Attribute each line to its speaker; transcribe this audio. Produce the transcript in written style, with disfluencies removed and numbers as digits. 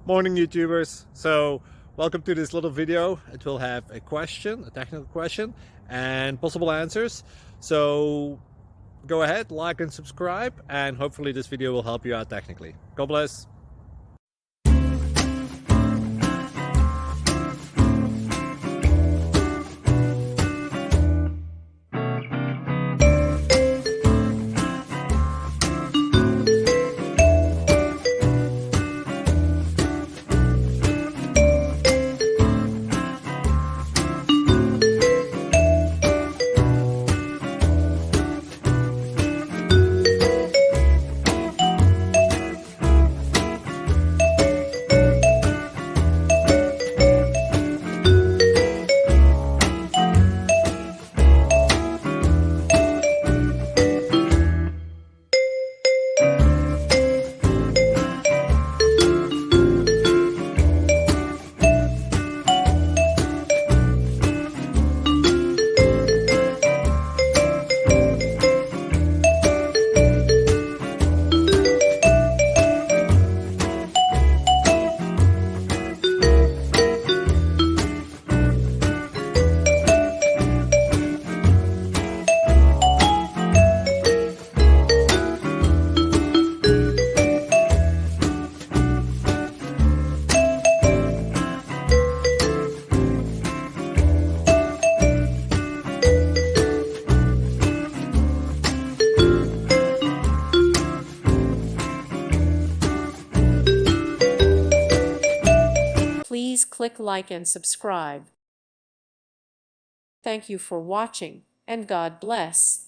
Speaker 1: Morning YouTubers. So welcome to this little video. It will have a question, a technical question, and possible answers. So go ahead, like and subscribe, and hopefully this video will help you out technically. God bless.
Speaker 2: Please click like and subscribe. Thank you for watching, and God bless.